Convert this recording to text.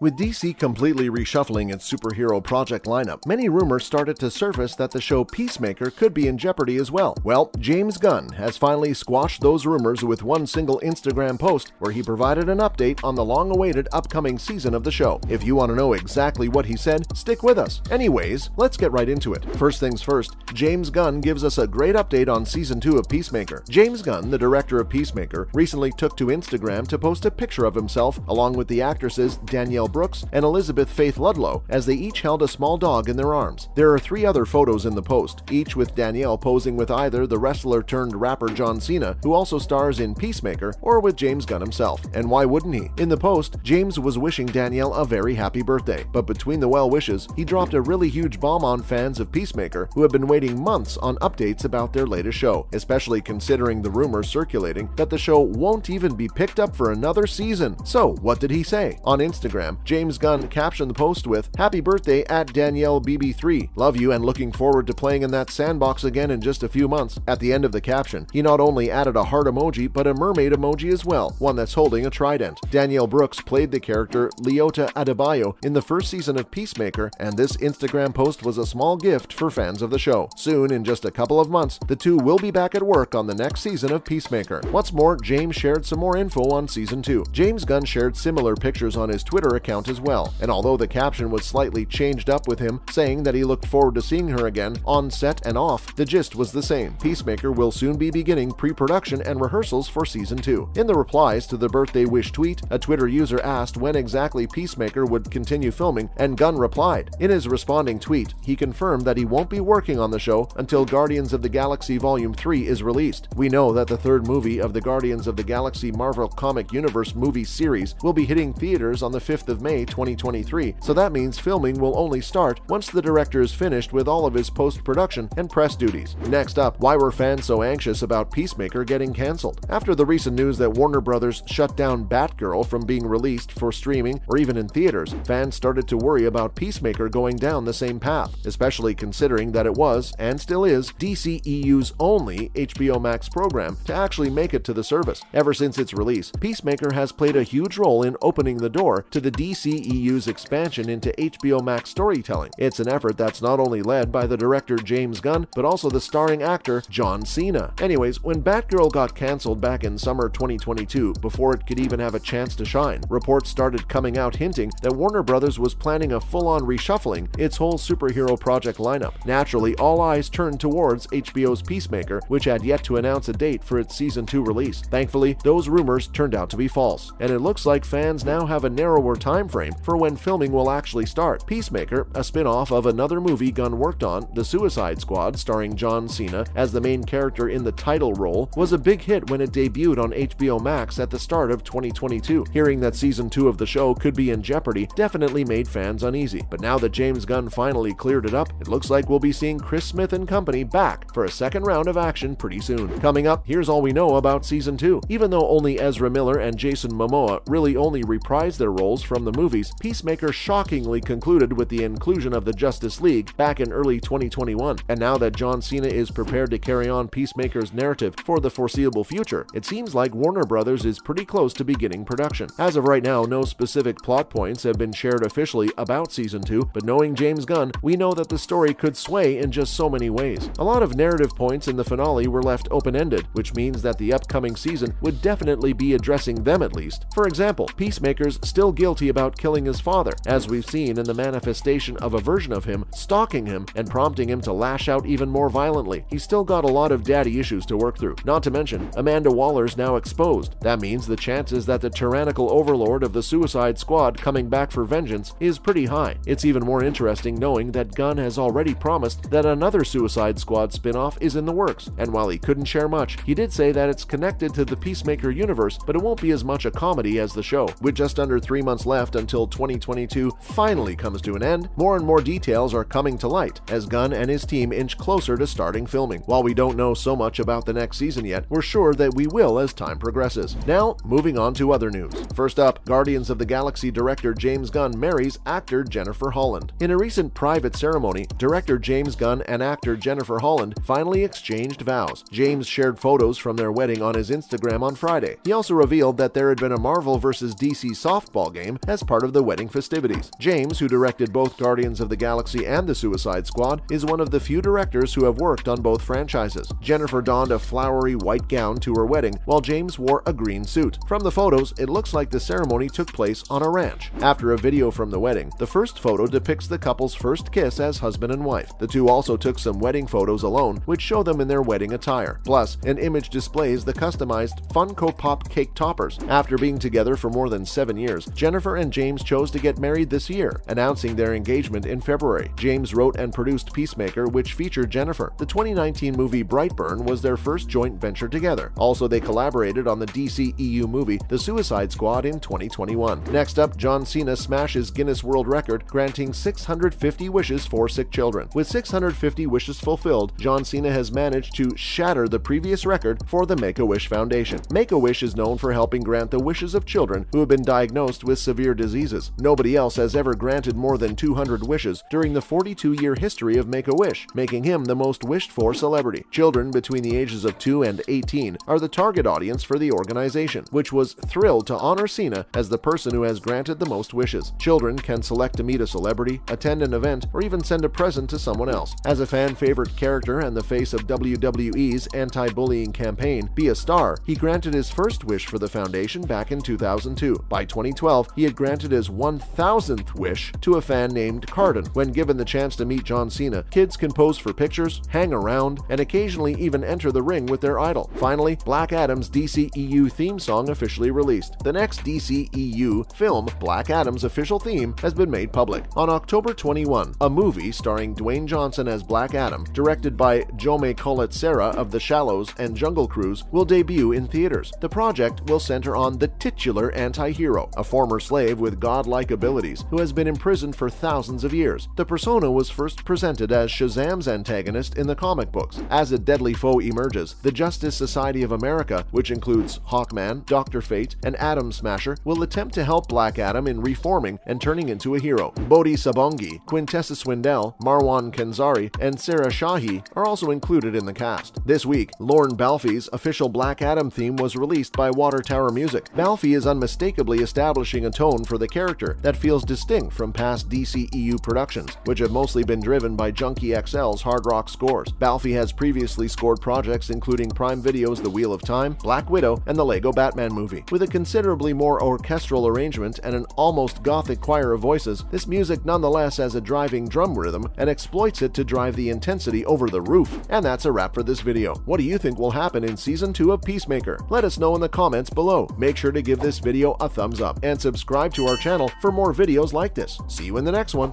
With DC completely reshuffling its superhero project lineup, many rumors started to surface that the show Peacemaker could be in jeopardy as well. Well, James Gunn has finally squashed those rumors with one single Instagram post where he provided an update on the long-awaited upcoming season of the show. If you want to know exactly what he said, stick with us. Anyways, let's get right into it. First things first, James Gunn gives us a great update on Season 2 of Peacemaker. James Gunn, the director of Peacemaker, recently took to Instagram to post a picture of himself along with the actresses Danielle Brooks and Elizabeth Faith Ludlow as they each held a small dog in their arms. There are 3 other photos in the post, each with Danielle posing with either the wrestler-turned-rapper John Cena, who also stars in Peacemaker, or with James Gunn himself. And why wouldn't he? In the post, James was wishing Danielle a very happy birthday, but between the well wishes, he dropped a really huge bomb on fans of Peacemaker who have been waiting months on updates about their latest show, especially considering the rumors circulating that the show won't even be picked up for another season. So, what did he say? On Instagram, James Gunn captioned the post with, "Happy birthday at Danielle BB3. Love you and looking forward to playing in that sandbox again in just a few months." At the end of the caption, he not only added a heart emoji, but a mermaid emoji as well, one that's holding a trident. Danielle Brooks played the character Leota Adebayo in the first season of Peacemaker, and this Instagram post was a small gift for fans of the show. Soon, in just a couple of months, the two will be back at work on the next season of Peacemaker. What's more, James shared some more info on Season 2. James Gunn shared similar pictures on his Twitter account as well, and although the caption was slightly changed up with him saying that he looked forward to seeing her again on set and off, the gist was the same. Peacemaker will soon be beginning pre-production and rehearsals for Season 2. In the replies to the birthday wish tweet, a Twitter user asked when exactly Peacemaker would continue filming, and Gunn replied. In his responding tweet, he confirmed that he won't be working on the show until Guardians of the Galaxy Volume 3 is released. We know that the third movie of the Guardians of the Galaxy Marvel Comic Universe movie series will be hitting theaters on the 5th of May 2023, so that means filming will only start once the director is finished with all of his post-production and press duties. Next up, why were fans so anxious about Peacemaker getting cancelled? After the recent news that Warner Brothers shut down Batgirl from being released for streaming or even in theaters, fans started to worry about Peacemaker going down the same path, especially considering that it was, and still is, DCEU's only HBO Max program to actually make it to the service. Ever since its release, Peacemaker has played a huge role in opening the door to the DCEU's expansion into HBO Max storytelling. It's an effort that's not only led by the director James Gunn, but also the starring actor John Cena. Anyways, when Batgirl got cancelled back in summer 2022, before it could even have a chance to shine, reports started coming out hinting that Warner Brothers was planning a full-on reshuffling its whole superhero project lineup. Naturally, all eyes turned towards HBO's Peacemaker, which had yet to announce a date for its Season 2 release. Thankfully, those rumors turned out to be false, and it looks like fans now have a narrower time frame for when filming will actually start. Peacemaker, a spin-off of another movie Gunn worked on, The Suicide Squad, starring John Cena as the main character in the title role, was a big hit when it debuted on HBO Max at the start of 2022. Hearing that Season 2 of the show could be in jeopardy definitely made fans uneasy, but now that James Gunn finally cleared it up, it looks like we'll be seeing Chris Smith and company back for a second round of action pretty soon. Coming up, here's all we know about Season 2. Even though only Ezra Miller and Jason Momoa really only reprised their roles from the movies, Peacemaker shockingly concluded with the inclusion of the Justice League back in early 2021. And now that John Cena is prepared to carry on Peacemaker's narrative for the foreseeable future, it seems like Warner Brothers is pretty close to beginning production. As of right now, no specific plot points have been shared officially about Season 2, but knowing James Gunn, we know that the story could sway in just so many ways. A lot of narrative points in the finale were left open-ended, which means that the upcoming season would definitely be addressing them at least. For example, Peacemaker's still guilty about killing his father, as we've seen in the manifestation of a version of him stalking him and prompting him to lash out even more violently. He's still got a lot of daddy issues to work through. Not to mention, Amanda Waller's now exposed. That means the chances that the tyrannical overlord of the Suicide Squad coming back for vengeance is pretty high. It's even more interesting knowing that Gunn has already promised that another Suicide Squad spin-off is in the works, and while he couldn't share much, he did say that it's connected to the Peacemaker universe, but it won't be as much a comedy as the show. With just under 3 months left until 2022 finally comes to an end, more and more details are coming to light as Gunn and his team inch closer to starting filming. While we don't know so much about the next season yet, we're sure that we will as time progresses. Now, moving on to other news. First up, Guardians of the Galaxy director James Gunn marries actor Jennifer Holland. In a recent private ceremony, director James Gunn and actor Jennifer Holland finally exchanged vows. James shared photos from their wedding on his Instagram on Friday. He also revealed that there had been a Marvel vs. DC softball game as part of the wedding festivities. James, who directed both Guardians of the Galaxy and The Suicide Squad, is one of the few directors who have worked on both franchises. Jennifer donned a flowery white gown to her wedding, while James wore a green suit. From the photos, it looks like the ceremony took place on a ranch. After a video from the wedding, the first photo depicts the couple's first kiss as husband and wife. The two also took some wedding photos alone, which show them in their wedding attire. Plus, an image displays the customized Funko Pop cake toppers. After being together for more than 7 years, Jennifer and James chose to get married this year, announcing their engagement in February. James wrote and produced Peacemaker, which featured Jennifer. The 2019 movie Brightburn was their first joint venture together. Also, they collaborated on the DCEU movie The Suicide Squad in 2021. Next up, John Cena smashes Guinness World Record, granting 650 wishes for sick children. With 650 wishes fulfilled, John Cena has managed to shatter the previous record for the Make-A-Wish Foundation. Make-A-Wish is known for helping grant the wishes of children who have been diagnosed with severe diseases. Nobody else has ever granted more than 200 wishes during the 42-year history of Make-A-Wish, making him the most wished-for celebrity. Children between the ages of 2 and 18 are the target audience for the organization, which was thrilled to honor Cena as the person who has granted the most wishes. Children can select to meet a celebrity, attend an event, or even send a present to someone else. As a fan-favorite character and the face of WWE's anti-bullying campaign, Be a Star, he granted his first wish for the foundation back in 2002. By 2012, he had granted his 1,000th wish to a fan named Cardin. When given the chance to meet John Cena, kids can pose for pictures, hang around, and occasionally even enter the ring with their idol. Finally, Black Adam's DCEU theme song officially released. The next DCEU film, Black Adam's official theme, has been made public. On October 21, a movie starring Dwayne Johnson as Black Adam, directed by Jaume Collet-Serra of The Shallows and Jungle Cruise, will debut in theaters. The project will center on the titular anti-hero, a former slave with godlike abilities who has been imprisoned for thousands of years. The persona was first presented as Shazam's antagonist in the comic books. As a deadly foe emerges, the Justice Society of America, which includes Hawkman, Dr. Fate, and Atom Smasher, will attempt to help Black Adam in reforming and turning into a hero. Bodhi Sabongi, Quintessa Swindell, Marwan Kenzari, and Sarah Shahi are also included in the cast. This week, Lorne Balfe's official Black Adam theme was released by Water Tower Music. Balfe is unmistakably establishing a tone for the character that feels distinct from past DCEU productions, which have mostly been driven by Junkie XL's hard rock scores. Balfe has previously scored projects including Prime Video's The Wheel of Time, Black Widow, and the Lego Batman movie. With a considerably more orchestral arrangement and an almost gothic choir of voices, this music nonetheless has a driving drum rhythm and exploits it to drive the intensity over the roof. And that's a wrap for this video. What do you think will happen in Season 2 of Peacemaker? Let us know in the comments below. Make sure to give this video a thumbs up and subscribe to our channel for more videos like this. See you in the next one.